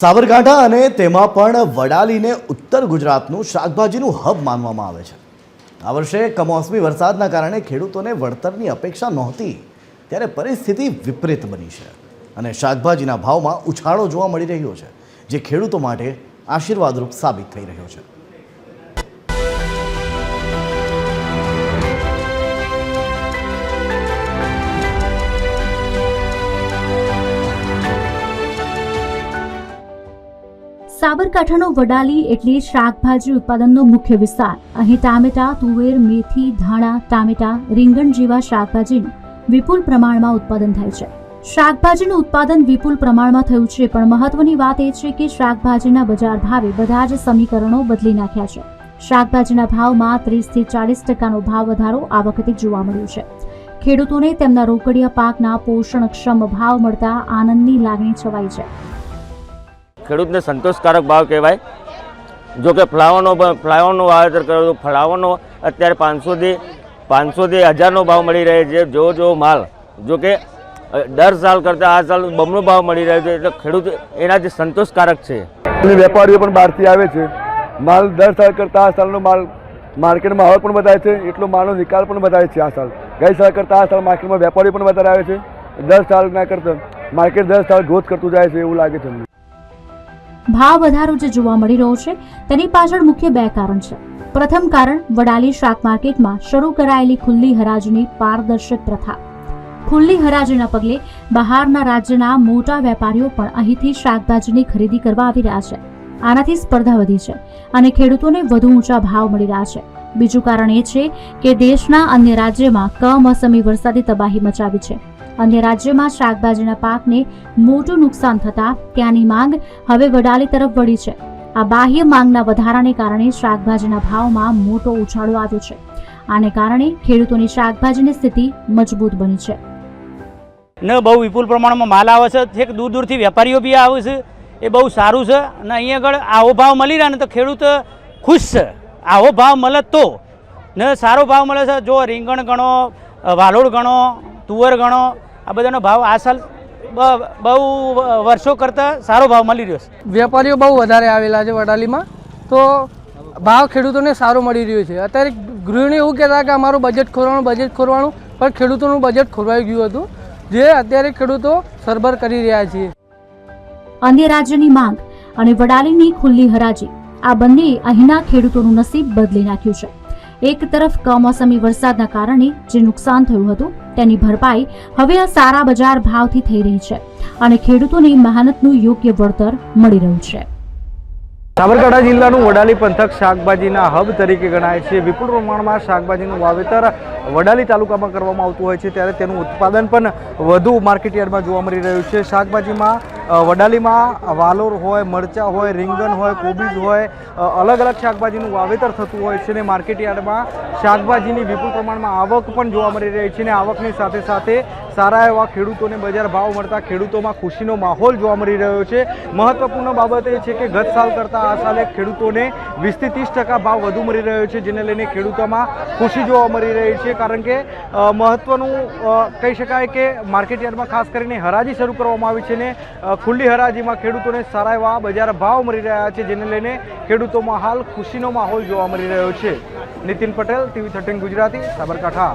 સાબરકાંઠા અને તેમાં પણ વડાલીને ઉત્તર ગુજરાતનું શાકભાજીનું હબ માનવામાં આવે છે। આ વર્ષે કમોસમી વરસાદના કારણે ખેડૂતોને વળતરની અપેક્ષા નહોતી, ત્યારે પરિસ્થિતિ વિપરીત બની છે અને શાકભાજીના ભાવમાં ઉછાળો જોવા મળી રહ્યો છે, જે ખેડૂતો માટે આશીર્વાદરૂપ સાબિત થઈ રહ્યો છે। સાબરકાંઠાનો વડાલી એટલે શાકભાજી ઉત્પાદનનો મુખ્ય વિસ્તાર। અહીં ટામેટા, તુવેર, મેથી, ધાણા, ટામેટા, રીંગણ જેવા શાકભાજીનું વિપુલ પ્રમાણમાં ઉત્પાદન થાય છે। શાકભાજીનું ઉત્પાદન વિપુલ પ્રમાણમાં થયું છે, પણ મહત્વની વાત એ છે કે શાકભાજીના બજાર ભાવે બધા જ સમીકરણો બદલી નાખ્યા છે। શાકભાજીના ભાવમાં 30 થી 40% ભાવ વધારો આ વખતે જોવા મળ્યો છે। ખેડૂતોને તેમના રોકડિયા પાકના પોષણક્ષમ ભાવ મળતા આનંદની લાગણી છવાઈ છે। ખેડૂતને સંતોષકારક ભાવ કહેવાય। જો કે ફ્લાવરનો વાવેતર કર્યો તો ફ્લાવરનો અત્યારે 500 થી 1000નો ભાવ મળી રહે છે। જો માલ જો કે દર સાલ કરતાં આ સાલ બમણો ભાવ મળી રહ્યો છે, એટલે ખેડૂત એનાથી સંતોષકારક છે। વેપારીઓ પણ બહારથી આવે છે। માલ દર સાલ કરતાં આ સાલનો માલ માર્કેટમાં આવક પણ વધારે છે, એટલો માલનો નિકાલ પણ વધારે છે। આ સાલ ગઈ સાલ કરતાં આ સાલ માર્કેટમાં વેપારીઓ પણ વધારે આવે છે। દર સાલના કરતાં માર્કેટ દર સાલ ગ્રોથ કરતું જાય છે એવું લાગે છે। ભાવ વધારો જે જોવા મળી રહ્યો છે તેની પાછળ મુખ્ય બે કારણ છે। પ્રથમ કારણ વડાલી શાક માર્કેટમાં શરૂ કરાયેલી ખુલ્લી હરાજીની પારદર્શક પ્રથા। ખુલ્લી હરાજીના પગલે બહારના રાજ્યના મોટા વેપારીઓ પણ અહીંથી શાકભાજીની ખરીદી કરવા આવી રહ્યા છે। આનાથી સ્પર્ધા વધી છે અને ખેડૂતોને વધુ ઊંચા ભાવ મળી રહ્યા છે। બીજું કારણ એ છે કે દેશના અન્ય રાજ્યમાં કમોસમી વરસાદે તબાહી મચાવી છે। અન્ય રાજ્યોમાં શાકભાજીના પાકને મોટું નુકસાન થતા ત્યાંની માંગ હવે વડાલી તરફ વળી છે। આ બાહ્ય માંગના વધારાને કારણે શાકભાજીના ભાવમાં મોટો ઉછાળો આવ્યો છે। આને કારણે ખેડૂતોની શાકભાજીની સ્થિતિ મજબૂત બની છે। ને બહુ વિપુલ પ્રમાણમાં માલ આવે છે, છેક દૂર દૂરથી વેપારીઓ બી આવે છે, એ બહુ સારું છે। અને અહીંયા આગળ આવો ભાવ મળી રહ્યા ને તો ખેડૂત ખુશ છે। આવો ભાવ મળે તો ને સારો ભાવ મળે છે। જો રીંગણ ગણો, વાલોડ ગણો, તુવર ગણો, આ બધાનો ભાવ આ સાલ બહુ વર્ષો કરતાં સારો ભાવ મળી રહ્યો છે। વેપારીઓ બહુ વધારે આવેલા છે વડાલીમાં, તો ભાવ ખેડૂતોને સારો મળી રહ્યો છે। અત્યારે ગૃહિણી એવું કહેતા કે અમારું બજેટ ખોરવાનું પણ ખેડૂતોનું બજેટ ખોરવાઈ ગયું હતું, જે અત્યારે ખેડૂતો સરભર કરી રહ્યા છે। અન્ય રાજ્યની માંગ અને વડાલીની ખુલ્લી હરાજી આ બંને અહીંના ખેડૂતોનું નસીબ બદલી નાખ્યું છે। એક તરફ કમોસમી વરસાદના કારણે જે નુકસાન થયું હતું તેની ભરપાઈ હવે આ સારા બજાર ભાવથી થઈ રહી છે અને ખેડૂતોની મહેનતનું યોગ્ય વળતર મળી રહ્યું છે। સાબરકાંઠા જિલ્લાનું વડાલી પંથક શાકભાજીના હબ તરીકે ગણાય છે। વિપુલ પ્રમાણમાં શાકભાજીનું વાવેતર વડાલી તાલુકામાં કરવામાં આવતું હોય છે, ત્યારે તેનું ઉત્પાદન પણ વધુ માર્કેટયાર્ડમાં જોવા મળી રહ્યું છે। શાકભાજીમાં વડાલીમાં વાલોર હોય, મરચાં હોય, રીંગણ હોય, કોબીજ હોય, અલગ અલગ શાકભાજીનું વાવેતર થતું હોય છે અને માર્કેટયાર્ડમાં શાકભાજીની વિપુલ પ્રમાણમાં આવક પણ જોવા મળી રહી છે અને આવકની સાથે સાથે સારા એવા ખેડૂતોને બજાર ભાવ મળતા ખેડૂતોમાં ખુશીનો માહોલ જોવા મળી રહ્યો છે। મહત્વપૂર્ણ બાબત એ છે કે ગત સાલ કરતાં આ સાલે ખેડૂતોને 20 થી 30% ભાવ વધુ મળી રહ્યો છે, જેને લઈને ખેડૂતોમાં ખુશી જોવા મળી રહી છે। કારણ કે મહત્વનું કહી શકાય કે માર્કેટયાર્ડમાં ખાસ કરીને હરાજી શરૂ કરવામાં આવી છે ને ખુલ્લી હરાજીમાં ખેડૂતોને સારા એવા બજાર ભાવ મળી રહ્યા છે, જેને લઈને ખેડૂતોમાં હાલ ખુશીનો માહોલ જોવા મળી રહ્યો છે। નીતિન પટેલ, TV 13 ગુજરાતી, સાબરકાંઠા।